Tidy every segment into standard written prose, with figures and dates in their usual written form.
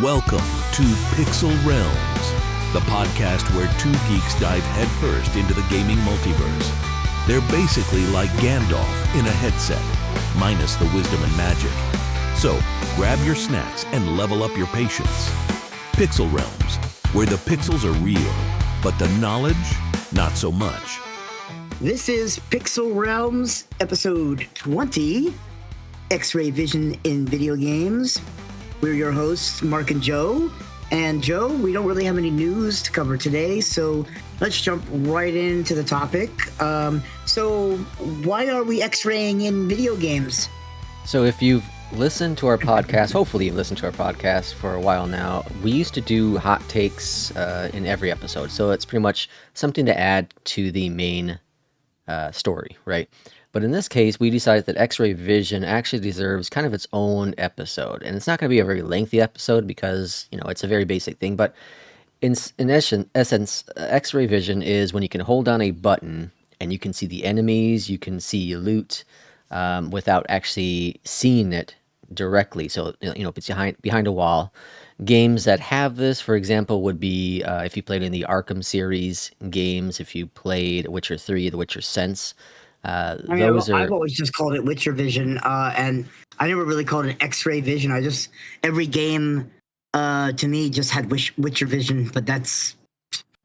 Welcome to Pixel Realms, the podcast where two geeks dive headfirst into the gaming multiverse. They're basically like Gandalf in a headset, minus the wisdom and magic. So, grab your snacks and level up your patience. Pixel Realms, where the pixels are real, but the knowledge, not so much. This is Pixel Realms, episode 20, X-Ray Vision in Video Games. We're your hosts, Mark and Joe. And Joe, we don't really have any news to cover today, so let's jump right into the topic. So why are we X-raying in video games? So if you've listened to our podcast, hopefully you've listened to our podcast for a while now, we used to do hot takes in every episode. So it's pretty much something to add to the main story, right? But in this case, we decided that X-Ray Vision actually deserves kind of its own episode. And it's not going to be a very lengthy episode because, it's a very basic thing. But in essence, X-Ray Vision is when you can hold down a button and you can see the enemies, you can see loot without actually seeing it directly. So, if it's behind a wall. Games that have this, for example, would be if you played in the Arkham series games, if you played Witcher 3, The Witcher Sense. I've always just called it Witcher Vision, and I never really called it X-Ray Vision. Every game to me just had Witcher Vision, but that's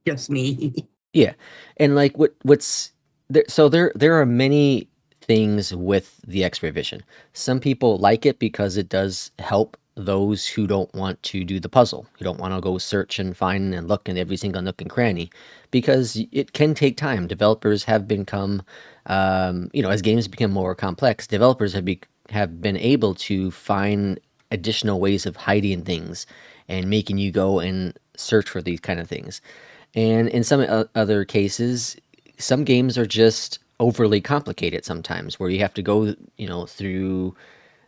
just me. Yeah, and like what's there? So there are many things with the X-Ray Vision. Some people like it because it does help those who don't want to do the puzzle, who don't want to go search and find and look in every single nook and cranny, because it can take time. Developers have become, as games become more complex, developers have been able to find additional ways of hiding things and making you go and search for these kind of things. And in some other cases, some games are just overly complicated sometimes, where you have to go, through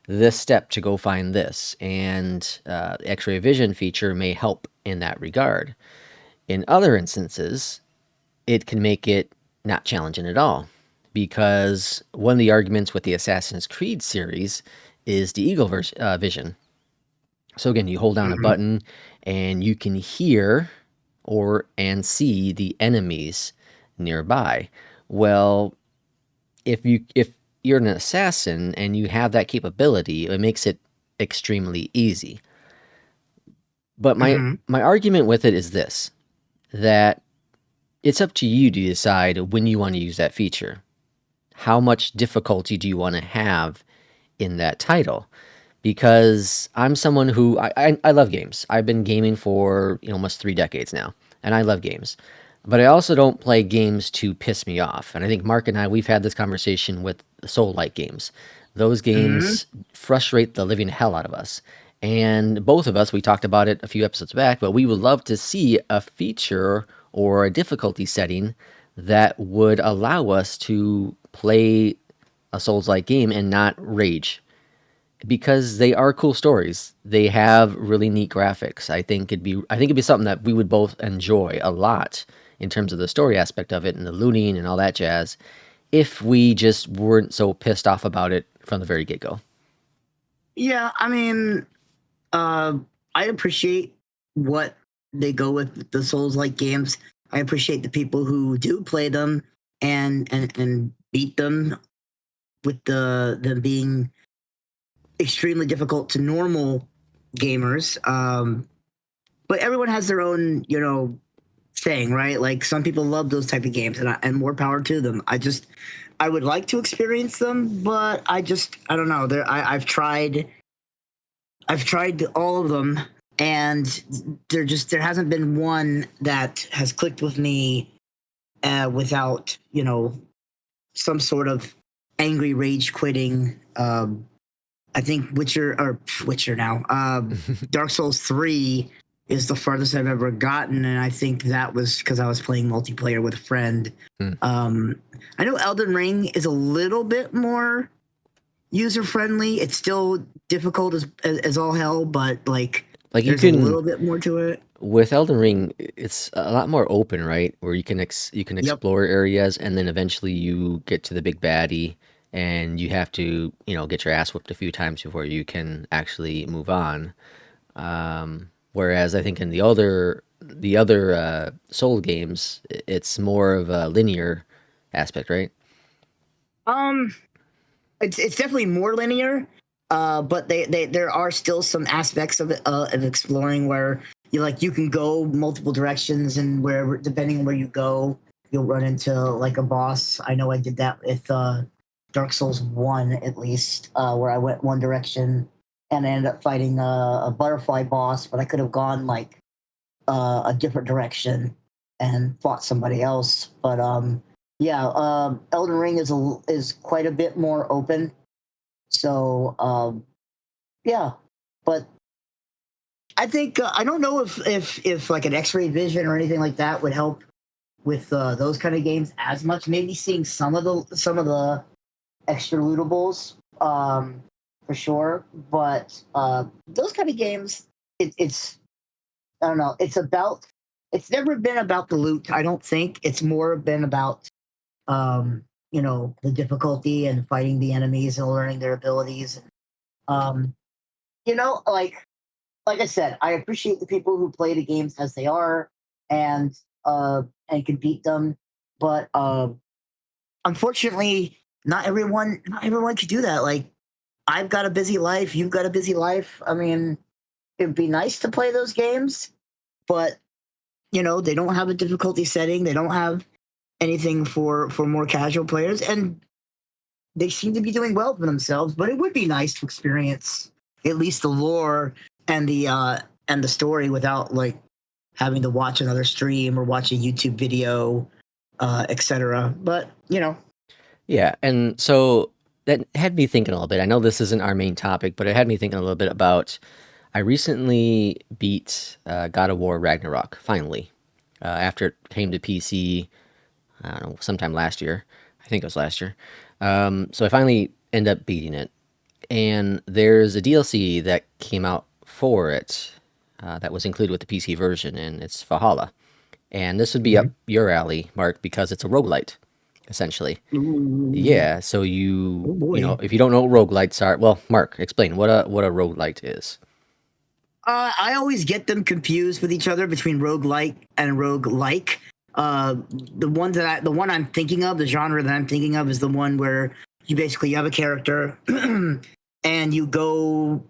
this step to go find this, and the X-Ray Vision feature may help in that regard. In other instances, it can make it not challenging at all, because one of the arguments with the Assassin's Creed series is the Eagle Vision. So again, you hold down a button and you can hear and see the enemies nearby. Well, if you're an assassin and you have that capability, it makes it extremely easy. But my argument with it is this, that it's up to you to decide when you want to use that feature. How much difficulty do you want to have in that title? Because I'm someone who, I love games. I've been gaming for almost 3 decades now, and I love games. But I also don't play games to piss me off. And I think Mark and I, we've had this conversation with Soul-like games. Those games frustrate the living hell out of us. And both of us, we talked about it a few episodes back, but we would love to see a feature or a difficulty setting that would allow us to play a Souls-like game and not rage. Because they are cool stories. They have really neat graphics. I think it'd be something that we would both enjoy a lot in terms of the story aspect of it and the looting and all that jazz, if we just weren't so pissed off about it from the very get-go. Yeah, I appreciate what they go with the Souls-like games. I appreciate the people who do play them and beat them with them being extremely difficult to normal gamers. But everyone has their own, thing, right? Like some people love those type of games, and more power to them. I would like to experience them, but I don't know. I've tried all of them, and there hasn't been one that has clicked with me without some sort of angry rage quitting. I think Witcher now. Dark Souls 3 is the farthest I've ever gotten, and I think that was because I was playing multiplayer with a friend. I know Elden Ring is a little bit more user-friendly. It's still difficult as all hell, but there's a little bit more to it. With Elden Ring, it's a lot more open, right? Where you can explore areas, and then eventually you get to the big baddie, and you have to, get your ass whipped a few times before you can actually move on. Whereas I think in the other Soul games, it's more of a linear aspect, right? Um, it's definitely more linear, but there are still some aspects of it, of exploring where you can go multiple directions, and wherever depending on where you go, you'll run into like a boss. I know I did that with Dark Souls 1 at least, where I went one direction and I ended up fighting a butterfly boss, but I could have gone like a different direction and fought somebody else. But yeah, Elden Ring is quite a bit more open. So yeah, but I think I don't know if like an X-ray vision or anything like that would help with those kind of games as much. Maybe seeing some of the extra lootables, for sure. But those kind of games, it's I don't know. It's never been about the loot. I don't think it's more been about the difficulty and fighting the enemies and learning their abilities. Um, like I said, I appreciate the people who play the games as they are and and can beat them, but unfortunately, not everyone can do that. Like I've got a busy life, you've got a busy life. I mean, it'd be nice to play those games, but they don't have a difficulty setting. They don't have anything for more casual players, and they seem to be doing well for themselves. But it would be nice to experience at least the lore and the story without like having to watch another stream or watch a YouTube video, etc. But Yeah, and so that had me thinking a little bit. I know this isn't our main topic, but it had me thinking a little bit about. I recently beat God of War Ragnarok finally, after it came to PC. I don't know, sometime last year. I think it was last year. So I finally end up beating it, and there's a DLC that came out for it that was included with the PC version, and it's Valhalla. And this would be up Mhm. your alley, Mark, because it's a roguelite, essentially. Ooh, Yeah, so oh you know, boy. if you don't know what roguelites are, well, Mark, explain what a roguelite is. I always get them confused with each other between roguelike and roguelike. Uh, the one I'm thinking of, the genre that I'm thinking of, is the one where you have a character and you go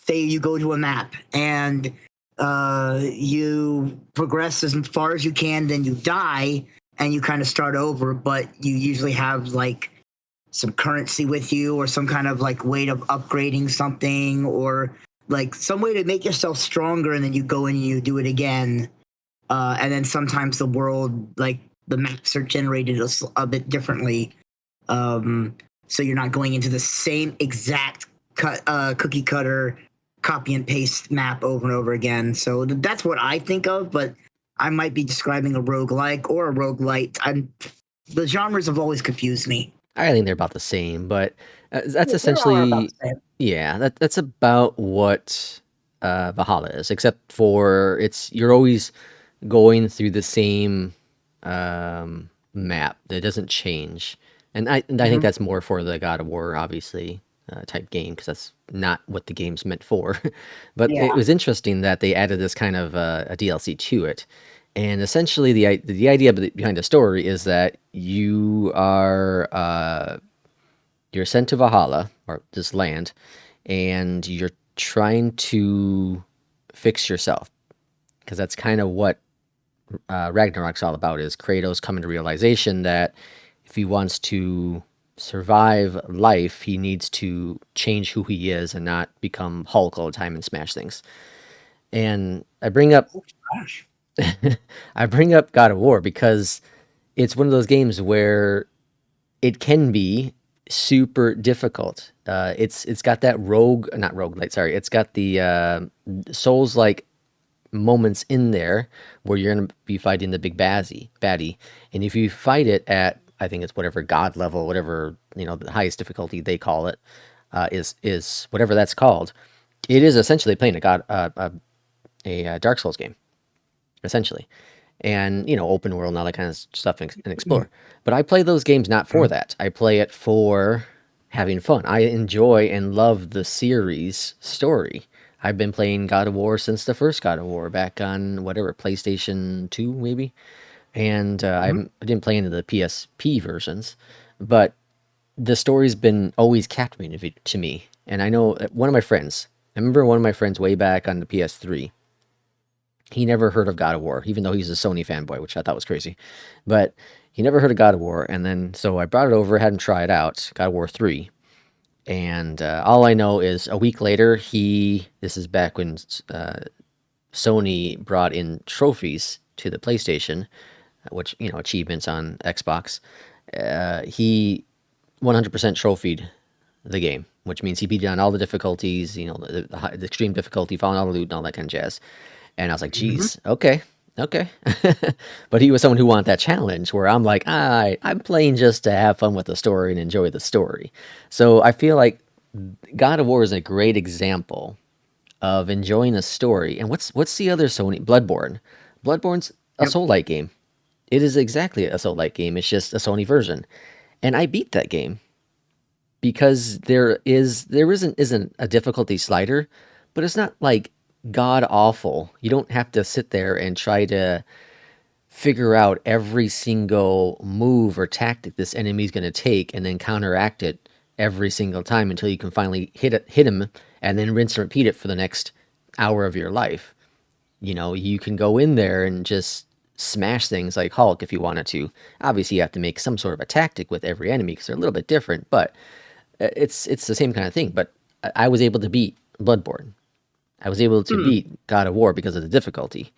to a map and you progress as far as you can, then you die and you kind of start over, but you usually have like some currency with you or some kind of like way of upgrading something or like some way to make yourself stronger, and then you go in and you do it again, and then sometimes the world, like the maps are generated a bit differently, um, so you're not going into the same exact cookie cutter copy and paste map over and over again. So that's what I think of, but I might be describing a roguelike or a roguelite. The genres have always confused me. I think they're about the same, but that's Yeah, they are about essentially, the same. yeah, that's about what Valhalla is, except for you're always going through the same map that doesn't change, and I think Mhm. that's more for the God of War, obviously, type game, because that's not what the game's meant for. But it Yeah. was interesting that they added this kind of a DLC to it, and essentially the idea behind the story is that you're sent to Valhalla, or this land, and you're trying to fix yourself, because that's kind of what Ragnarok's all about, is Kratos coming to realization that if he wants to survive life, he needs to change who he is and not become Hulk all the time and smash things. And Oh, gosh. I bring up God of War because it's one of those games where it can be super difficult. It's got that not roguelite, sorry. It's got the Souls like moments in there where you're gonna be fighting the big baddie, and if you fight it at, I think it's whatever god level, whatever the highest difficulty they call it, is whatever that's called. It is essentially playing a Dark Souls game, essentially, and open world and all that kind of stuff, and explore. But I play those games not for that. I play it for having fun. I enjoy and love the series story. I've been playing God of War since the first God of War back on whatever PlayStation 2 maybe, and Mhm. I didn't play into the PSP versions, but the story's been always captivating to me. And I know one of my friends. I remember one of my friends way back on the PS3. He never heard of God of War, even though he's a Sony fanboy, which I thought was crazy. But he never heard of God of War, and then so I brought it over, had him try it out, God of War 3. And all I know is a week later, this is back when Sony brought in trophies to the PlayStation, which, achievements on Xbox. He 100% trophied the game, which means he beat it on all the difficulties, the extreme difficulty, found all the loot and all that kind of jazz. And I was like, Mhm. geez, okay. But he was someone who wanted that challenge where I'm like, I'm playing just to have fun with the story and enjoy the story. So I feel like God of War is a great example of enjoying a story. And what's the other Sony? Bloodborne. Bloodborne's a Yep. Soul-like game. It is exactly a Soul-like game. It's just a Sony version. And I beat that game because there isn't a difficulty slider, but it's not like god awful. You don't have to sit there and try to figure out every single move or tactic this enemy's going to take and then counteract it every single time until you can finally hit him and then rinse and repeat it for the next hour of your life. You can go in there and just smash things like Hulk if you wanted to. Obviously, you have to make some sort of a tactic with every enemy because they're a little bit different, but it's the same kind of thing. But I was able to beat Bloodborne. I was able to Hmm. beat God of War because of the difficulty.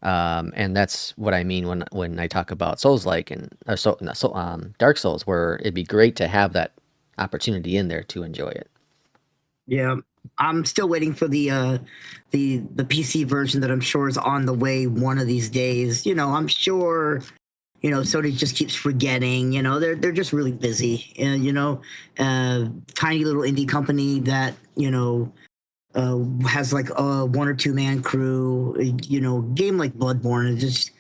And that's what I mean when I talk about Souls like and Dark Souls, where it'd be great to have that opportunity in there to enjoy it. Yeah, I'm still waiting for the PC version that I'm sure is on the way one of these days. I'm sure. Sony just keeps forgetting. They're just really busy. And tiny little indie company that has like a one or two man crew. Game like Bloodborne is just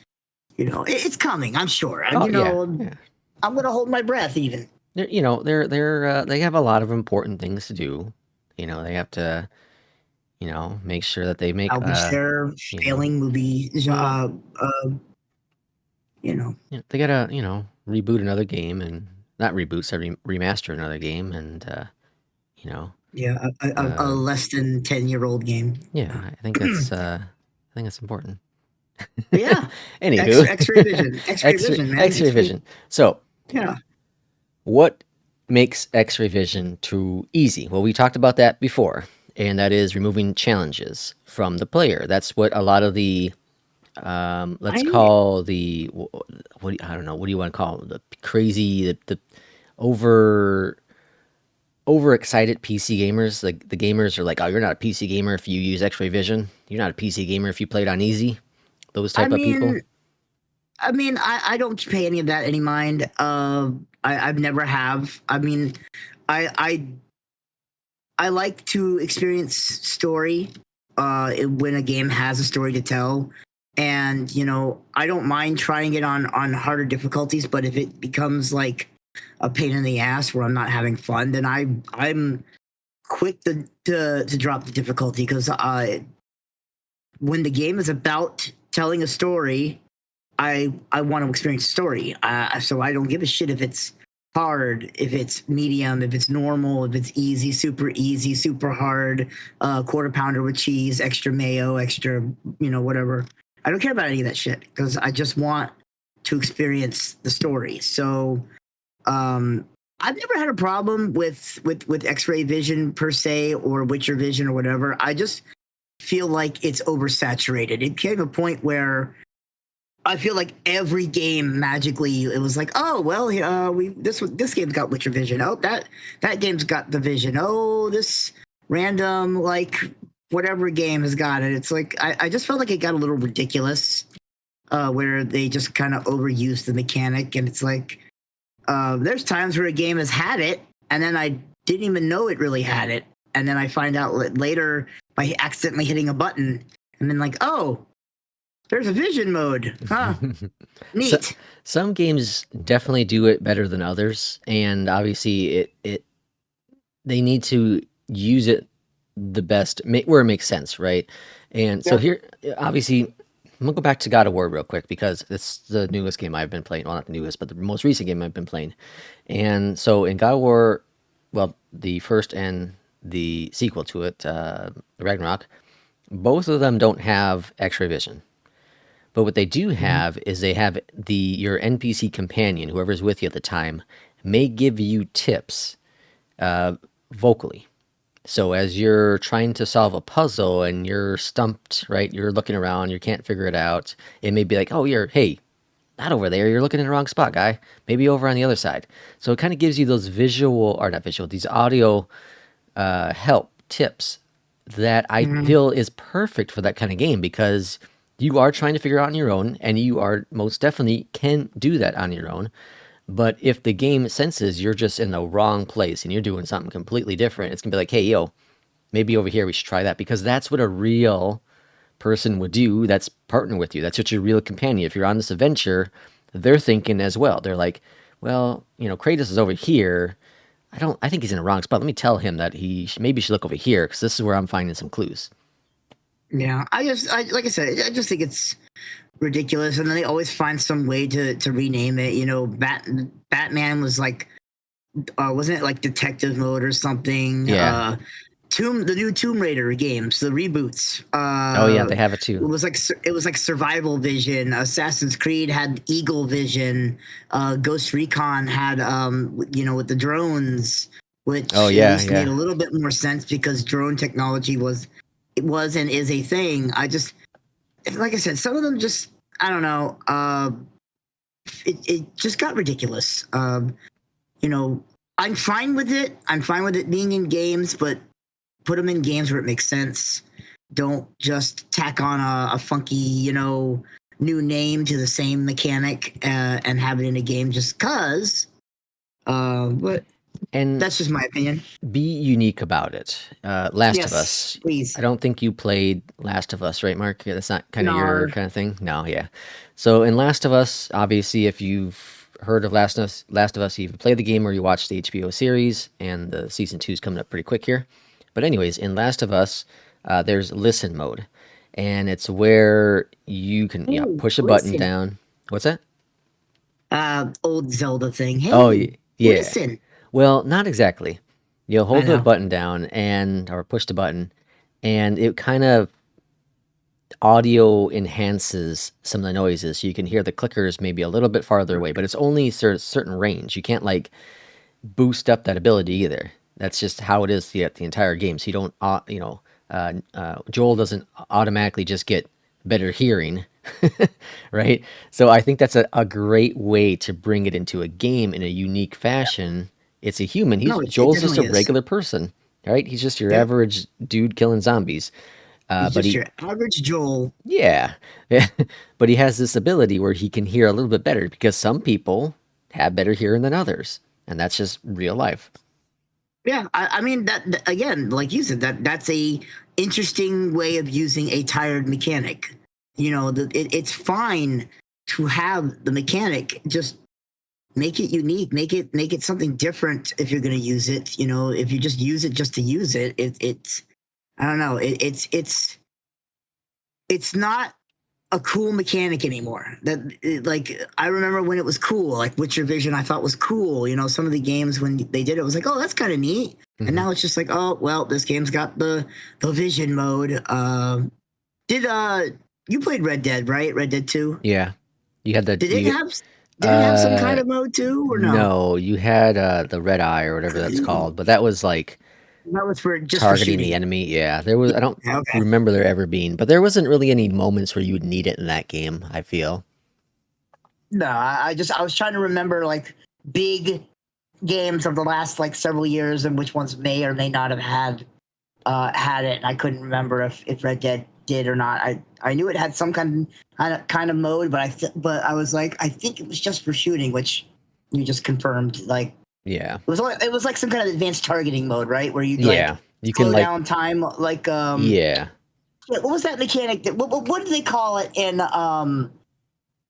it's coming. I'm sure. And, Oh yeah, yeah. I'm gonna hold my breath even. They have a lot of important things to do. They have to make sure that they make Albus their you know failing movie. You know, they gotta reboot another game and not reboot, sorry, remaster another game and you know yeah, a uh less than 10-year-old game. yeah, I think that's important. But yeah, Anywho, X-ray vision, X-ray X-ray vision, man, X-ray X-ray. vision. So, Yeah, what makes X-ray vision too easy? Well, we talked about that before, and that is removing challenges from the player. That's what a lot of the let's I call the I don't know, what do you want to call them? The crazy, the over overexcited PC gamers. Like the gamers are like, oh, you're not a PC gamer if you use X-ray vision. You're not a PC gamer if you play it on easy. Those I type of people. mean, I don't pay any of that any mind. I've never have. I mean, I I I like to experience story. When a game has a story to tell, and I don't mind trying it on harder difficulties. But if it becomes like a pain in the ass where I'm not having fun, then I'm quick to drop the difficulty because when the game is about telling a story, I want to experience a story. So I don't give a shit if it's hard, if it's medium, if it's normal, if it's easy, super hard, quarter pounder with cheese, extra mayo, extra, whatever. I don't care about any of that shit because I just want to experience the story. So um, I've never had a problem with X-ray vision per se or Witcher vision or whatever. I just feel like it's oversaturated. It came to a point where I feel like every game magically it was like, oh well, this game's got Witcher Vision. Oh, that game's got the Vision. Oh, this random like whatever game has got it. It's like I just felt like it got a little ridiculous, where they just kind of overused the mechanic, and it's like there's times where a game has had it, and then I didn't even know it really had it, and then I find out later by accidentally hitting a button, and then like, oh, there's a vision mode. Huh. So, Neat. some games definitely do it better than others, and obviously it they need to use it the best where it makes sense, right? And so Yeah. here, obviously, I'm gonna go back to God of War real quick because it's the newest game I've been playing. Well, not the newest, but the most recent game I've been playing. And so in God of War, well, the first and the sequel to it, Ragnarok, both of them don't have X-ray vision. But what they do Mhm. have is they have your NPC companion, whoever's with you at the time, may give you tips vocally. So as you're trying to solve a puzzle and you're stumped, right? You're looking around, you can't figure it out. It may be like, "Oh, hey, not over there. You're looking in the wrong spot, guy. Maybe over on the other side." So it kind of gives you those visual, or not visual, these audio help tips that I Mhm. feel is perfect for that kind of game because you are trying to figure out on your own, and you are most definitely can do that on your own. But if the game senses you're just in the wrong place and you're doing something completely different, it's gonna be like, "Hey, yo, maybe over here we should try that," because that's what a real person would do that's partner with you. That's what your real companion. If you're on this adventure, they're thinking as well. They're like, well, Kratos is over here. I think he's in the wrong spot. Let me tell him that maybe should look over here because this is where I'm finding some clues. Yeah. Like I said, I just think it's ridiculous, and then they always find some way to rename it. Batman was like, wasn't it like detective mode or something? Yeah. The new Tomb Raider games, the reboots. Oh yeah, they have it too. It was like Survival Vision. Assassin's Creed had Eagle Vision. Ghost Recon had with the drones, Oh which at yeah, least made yeah. a little bit more sense because drone technology was and is a thing. Like I said, some of them just I don't know. It just got ridiculous. I'm fine with it. I'm fine with it being in games, but put them in games where it makes sense. Don't just tack on a funky, new name to the same mechanic and have it in a game just cause. But And that's just my opinion. be unique about it. Last of Yes, Us. I please. don't think you played Last of Us, right, Mark? That's not kind of your No. kind of thing. No, yeah. So in Last of Us, obviously, if you've heard of Last of Us, you've played the game or you watched the HBO series, and the season 2 is coming up pretty quick here. But anyways, in Last of Us, there's listen mode, and it's where you can Hey, push a button listen. down. What's that? Old Zelda thing. Oh, Hey, yeah. listen. Well, not exactly. You'll I hold the know. button down or push the button, and it kind of audio enhances some of the noises. So you can hear the clickers maybe a little bit farther away, but it's only certain range. You can't like boost up that ability either. That's just how it is the entire game. So you don't, Joel doesn't automatically just get better hearing, right? So I think that's a great way to bring it into a game in a unique fashion. It's a human. No, it Joel's just a definitely is. regular person, right? He's just your Yeah. average dude killing zombies. He's But just your average Joel. yeah, but he has this ability where he can hear a little bit better because some people have better hearing than others, and that's just real life. Yeah, I mean again, like you said, that's a interesting way of using a tired mechanic. It's fine to have the mechanic, just make it unique, make it something different if you're going to use it. If you just use it just to use it, it's I don't know, it's not a cool mechanic anymore. Like I remember when it was cool, like Witcher Vision, I thought was cool. Some of the games when they did it was like, oh, that's kind of neat. And Hmm. now it's just like, oh, well, this game's got the Vision mode. Did you played Red Dead, right? Red Dead 2. Yeah, you had the Did it you. have did it have some kind Uh, of mode too, or no? no, you had the red eye or whatever that's called, but that was like That was for just for targeting the shooting. enemy. Yeah, there was. I don't Yeah, okay. remember there ever being, but there wasn't really any moments where you would need it in that game. I feel. No, I was trying to remember like big games of the last like several years and which ones may or may not have had it. And I couldn't remember if Red Dead did or not. I knew it had some kind of mode, but I was like, I think it was just for shooting, which you just confirmed. Like Yeah, it was like some kind of advanced targeting mode, right? Where you'd like yeah. You can slow like, down time, like yeah. what was that mechanic? What did they call it in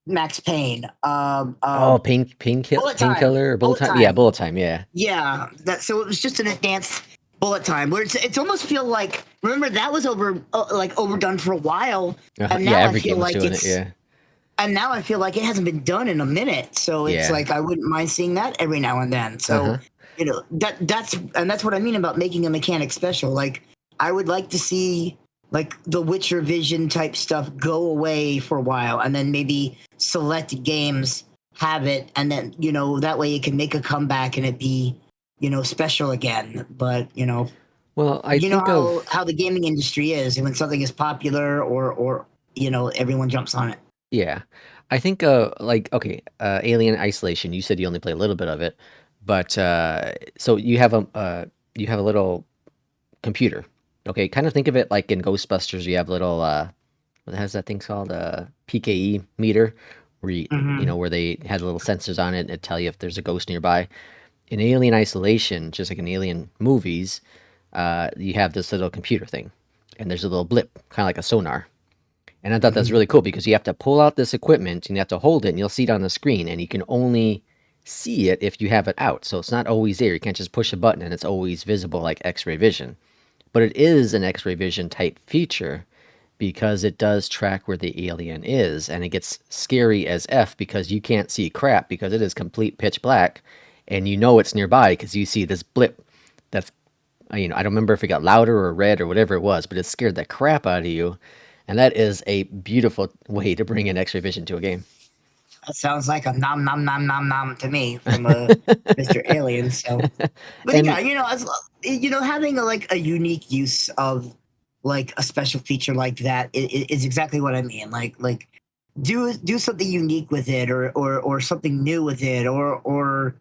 Max Payne? Oh, Bullet time, painkiller or bullet bullet time. Yeah, time. bullet time. Yeah. Yeah, so it was just an advanced bullet time, where it's almost feel like, remember that was overdone for a while, and Yeah, now I every feel game was like doing it. Yeah, it hasn't been done in a minute. So it's yeah. like I wouldn't mind seeing that every now and then. Uh So huh. that's what I mean about making a mechanic special. Like I would like to see like the Witcher Vision type stuff go away for a while, and then maybe select games have it, and then that way it can make a comeback and it be special again. But Well, I you know think of how the gaming industry is, and when something is popular or everyone jumps on it. yeah, I think like okay, Alien Isolation. You said you only play a little bit of it, but so you have a little computer. Okay, kind of think of it like in Ghostbusters. You have a little what has that thing called? A PKE meter, where Hmm. where they had little sensors on it and it tell you if there's a ghost nearby. In Alien Isolation, just like in Alien movies, you have this little computer thing, and there's a little blip, kind of like a sonar. And I thought that's Hmm. really cool because you have to pull out this equipment and you have to hold it, and you'll see it on the screen, and you can only see it if you have it out. So it's not always there. You can't just push a button and it's always visible like X-ray vision. But it is an X-ray vision type feature because it does track where the alien is, and it gets scary as F because you can't see crap because it is complete pitch black, and you know it's nearby because you see this blip that's I don't remember if it got louder or red or whatever it was, but it scared the crap out of you. And that is a beautiful way to bring in X-ray vision to a game. That sounds like a nom nom nom nom nom to me from Mr. Alien. So, but yeah, And having like a unique use of like a special feature like that is exactly what I mean. Like do something unique with it, or something new with it, or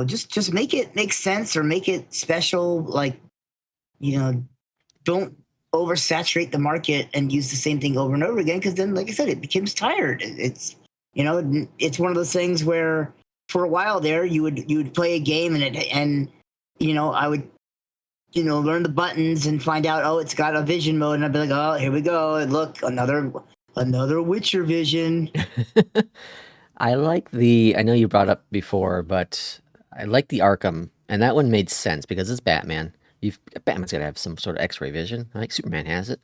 just make it make sense or make it special. Like you know, don't oversaturate the market and use the same thing over and over again, because then, like I said, it becomes tired. It's one of those things where for a while there you would play a game and I would learn the buttons and find out, oh, it's got a vision mode, and I'd be like, oh, here we go, and look, another Witcher Vision. I know you brought up before, but I like the Arkham, and that one made sense because it's Batman. Batman's got to have some sort of X-ray vision. Like Superman has it.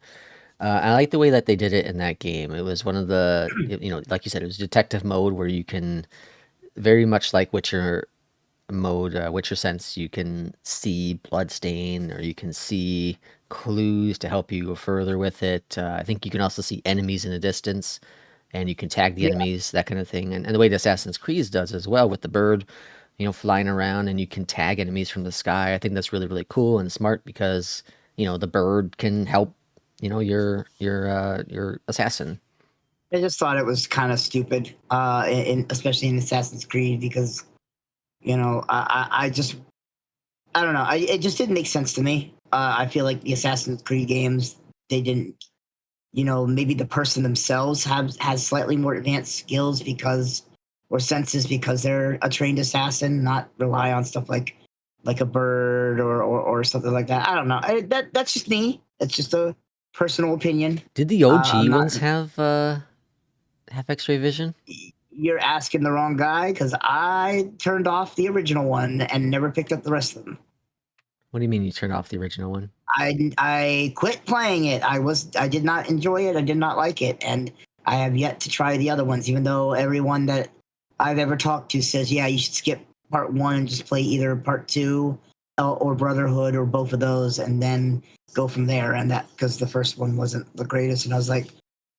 I like the way that they did it in that game. It was one of the, like you said, it was detective mode where you can very much like Witcher mode, Witcher sense, you can see bloodstain or you can see clues to help you go further with it. I think you can also see enemies in the distance and you can tag the Yeah, enemies, that kind of thing. And the way that Assassin's Creed does as well with the bird, flying around and you can tag enemies from the sky. I think that's really, really cool and smart because, the bird can help, your assassin. I just thought it was kind of stupid, especially in Assassin's Creed, because I just I don't know. It just didn't make sense to me. I feel like the Assassin's Creed games, they didn't, maybe the person themselves has slightly more advanced skills because or senses because they're a trained assassin, not rely on stuff like a bird or something like that. I don't know. That's just me. It's just a personal opinion. Did the I'm OG not. ones have X-ray vision? You're asking the wrong guy, because I turned off the original one and never picked up the rest of them. What do you mean you turned off the original one? I quit playing it. I did not enjoy it. I did not like it, and I have yet to try the other ones. Even though everyone that I've ever talked to says, yeah, you should skip part one and just play either part two or Brotherhood or both of those, and then go from there. And that because the first one wasn't the greatest, and I was like,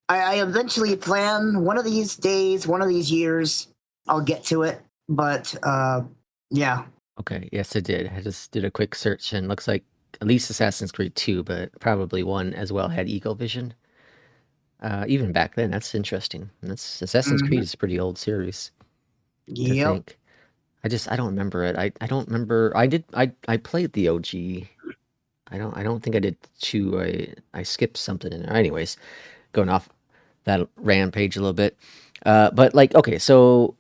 I eventually plan one of these days, one of these years, I'll get to it. But yeah, Okay, yes, it did. I just did a quick search and looks like at least Assassin's Creed 2, but probably one as well had Eagle Vision. Even back then, that's interesting. That's Assassin's Creed hmm, is a pretty old series to yep. think. I don't remember it. I don't remember. I played the OG. I don't think I did 2. I skipped something in there. Anyways, going off that rampage a little bit. But like okay, so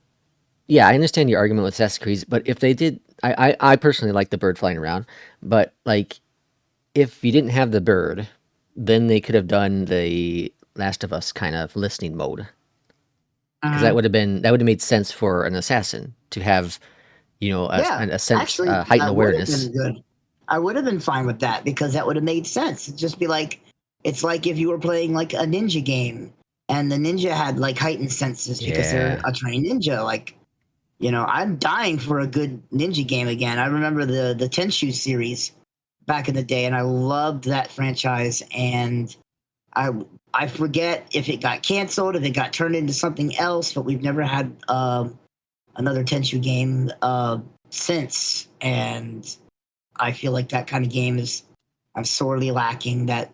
yeah, I understand your argument with Assassin's Creed, but if they did, I personally like the bird flying around, but like if you didn't have the bird, then they could have done the Last of Us kind of listening mode because Uh, that would have made sense for an assassin to have a yeah, sense actually, heightened that would have awareness. been good. I would have been fine with that because that would have made sense. It'd just be like, it's like if you were playing like a ninja game and the ninja had like heightened senses because they're Yeah. a trained ninja. Like, I'm dying for a good ninja game again. I remember the Tenshu series back in the day, and I loved that franchise. And I I forget if it got canceled, if it got turned into something else, but we've never had another Tenshu game since. And I feel like that kind of game I'm sorely lacking. That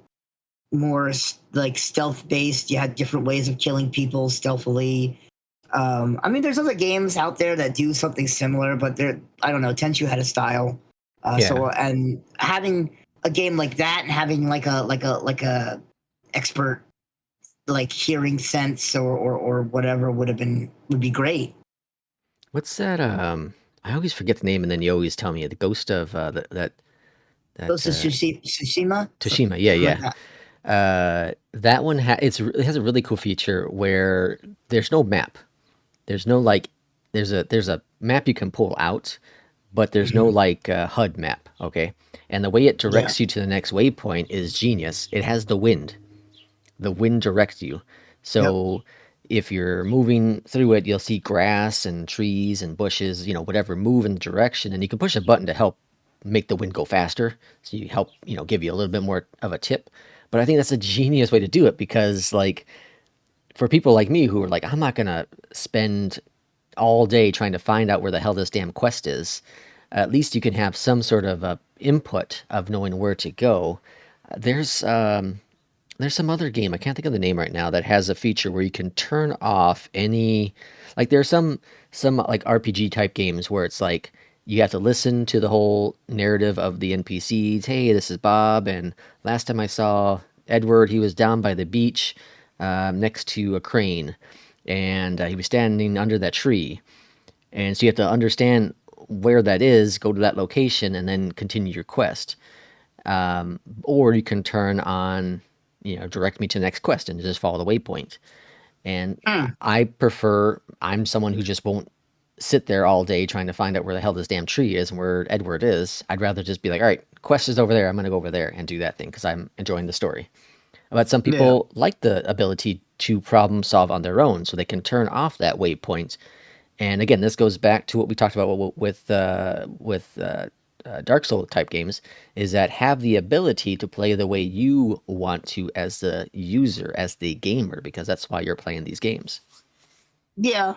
more like stealth based. You had different ways of killing people stealthily. I mean, there's other games out there that do something similar, but I don't know. Tenshu had a style. Yeah. And having a game like that and having like a expert like hearing sense or whatever would be great. What's that? I always forget the name, and then you always tell me the ghost of that Ghost of Tsushima, Toshima. Yeah, something like yeah. that. That one it has a really cool feature where there's no map. There's no like there's a map you can pull out, but there's no Mhm. like HUD map. Okay, and the way it Yeah. directs you to the next waypoint is genius. It has the wind. The wind directs you. Yep. So if you're moving through it, you'll see grass and trees and bushes, whatever, move in the direction, and you can push a button to help make the wind go faster. So you help, give you a little bit more of a tip. But I think that's a genius way to do it because, like, for people like me who are like, I'm not gonna spend all day trying to find out where the hell this damn quest is. At least you can have some sort of input of knowing where to go. There's there's some other game, I can't think of the name right now, that has a feature where you can turn off any, like there's some like RPG type games where it's like you have to listen to the whole narrative of the NPCs. Hey, this is Bob, and last time I saw Edward, he was down by the beach next to a crane, and he was standing under that tree. And so you have to understand where that is, go to that location, and then continue your quest. Or you can turn on, direct me to the next quest and just follow the waypoint. And Hmm. I'm someone who just won't sit there all day trying to find out where the hell this damn tree is and where Edward is. I'd rather just be like, all right, quest is over there. I'm going to go over there and do that thing because I'm enjoying the story. But some Yeah. people like the ability to problem solve on their own so they can turn off that waypoint. And again, this goes back to what we talked about with Dark Soul type games, is that have the ability to play the way you want to as the user, as the gamer, because that's why you're playing these games. Yeah.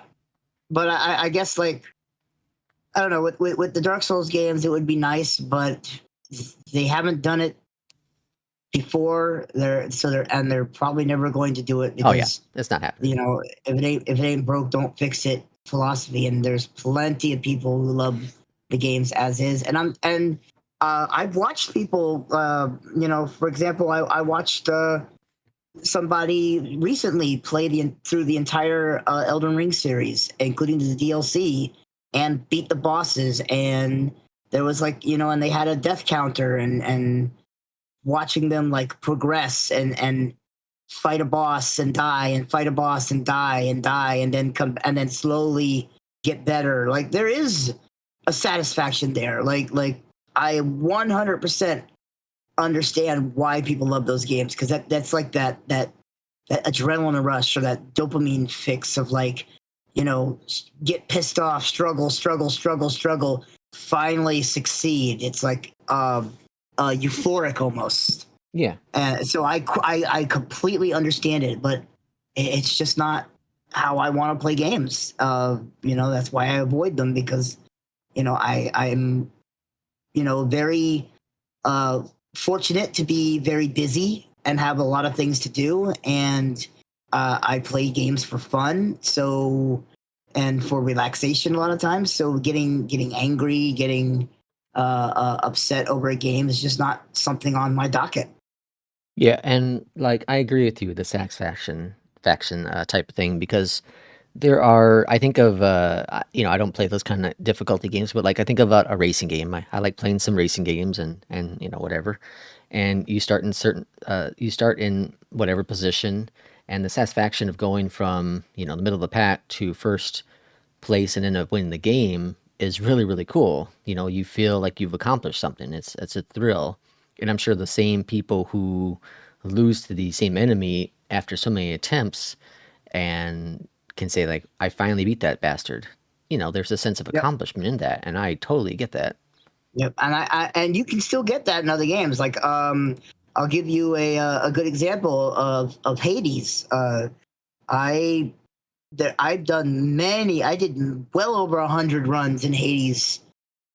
But I guess like I don't know with the Dark Souls games, it would be nice, but they haven't done it before. They're probably never going to do it Oh yeah, because it's not happening. if it ain't broke, don't fix it philosophy. And there's plenty of people who love the games as is. And I've watched people. For example, I watched somebody recently play through the entire Elden Ring series, including the DLC, and beat the bosses. And there was and they had a death counter, and watching them like progress and fight a boss and die and fight a boss and die and then come and then slowly get better. Like there is a satisfaction there. Like I 100% understand why people love those games because that's like that adrenaline rush or that dopamine fix of like get pissed off, struggle, finally succeed. It's like euphoric almost. Yeah. So I completely understand it, but it's just not how I want to play games. That's why I avoid them because I'm very uh, fortunate to be very busy and have a lot of things to do, and I play games for fun. So and for relaxation a lot of times. So getting angry, getting upset over a game is just not something on my docket. Yeah, and like I agree with you, the satisfaction faction type of thing, because there are, I think of, I don't play those kind of difficulty games, but like I think of a racing game. I like playing some racing games and whatever. And you start in whatever position, and the satisfaction of going from the middle of the pack to first place and end up winning the game is really, really cool. You know, you feel like you've accomplished something. It's a thrill. And I'm sure the same people who lose to the same enemy after so many attempts and can say like, I finally beat that bastard. You know, there's a sense of Yep. accomplishment in that, and I totally get that. Yep. And and you can still get that in other games. Like I'll give you a good example of Hades. I I've done many. I did well over 100 runs in Hades,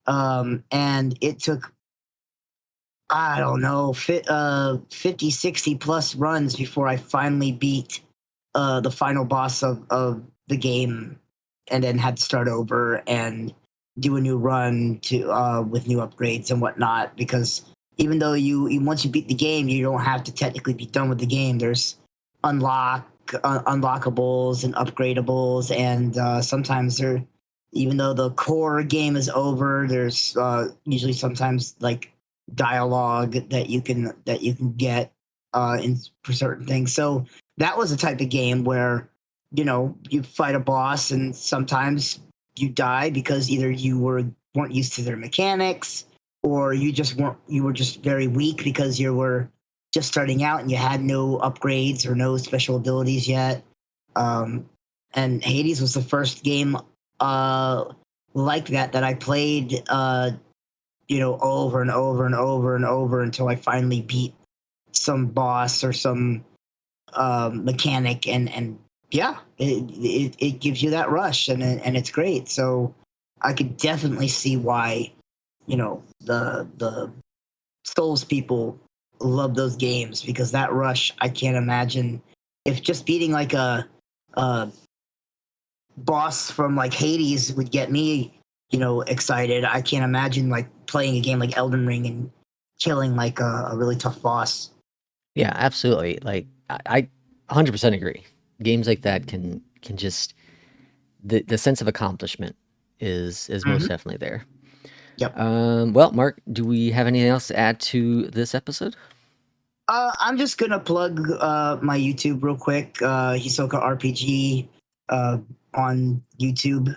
and it took, I don't know, 50, 60 plus runs before I finally beat the final boss of the game, and then had to start over and do a new run to with new upgrades and whatnot. Because even though you once you beat the game, you don't have to technically be done with the game. There's unlockables and upgradables, and sometimes there, even though the core game is over, there's usually sometimes like dialogue that you can get in for certain things. So that was a type of game where, you know, you fight a boss and sometimes you die because either weren't used to their mechanics, or you were just very weak because you were just starting out and you had no upgrades or no special abilities yet. Um, and Hades was the first game like that I played, you know, over and over and over and over until I finally beat some boss or some mechanic, and yeah, it gives you that rush, and it's great. So I could definitely see why, you know, the Souls people love those games, because that rush, I can't imagine if just beating like a boss from like Hades would get me, you know, excited. I can't imagine like playing a game like Elden Ring and killing like a really tough boss. Yeah, absolutely. Like I 100% agree. Games like that can just the sense of accomplishment is most Mm-hmm. definitely there. Yep. Well, Mark, do we have anything else to add to this episode? I'm just gonna plug my YouTube real quick. Hisoka RPG on YouTube,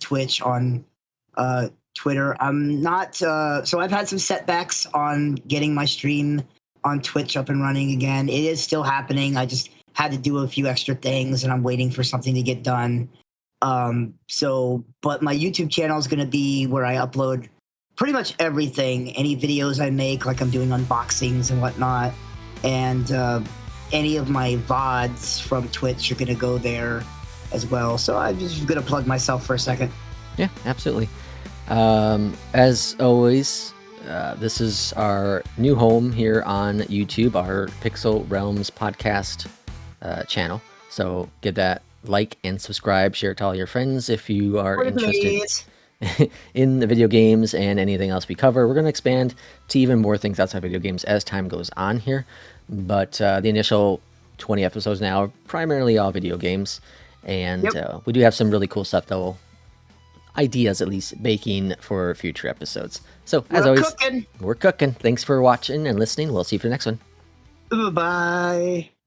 Twitch, on Twitter. I'm not. So I've had some setbacks on getting my stream on Twitch up and running again. It is still happening. I just had to do a few extra things, and I'm waiting for something to get done. But my YouTube channel is gonna be where I upload pretty much everything, any videos I make, like I'm doing unboxings and whatnot, and any of my VODs from Twitch are going to go there as well. So I'm just going to plug myself for a second. Yeah, absolutely. As always, this is our new home here on YouTube, our Pixel Realms podcast channel. So give that like and subscribe, share it to all your friends if you are interested in the video games and anything else we cover. We're going to expand to even more things outside video games as time goes on here. But the initial 20 episodes now are primarily all video games. And Yep. we do have some really cool stuff, though, ideas at least, baking for future episodes. So, as We're always, cooking. we're cooking. Thanks for watching and listening. We'll see you for the next one. Bye.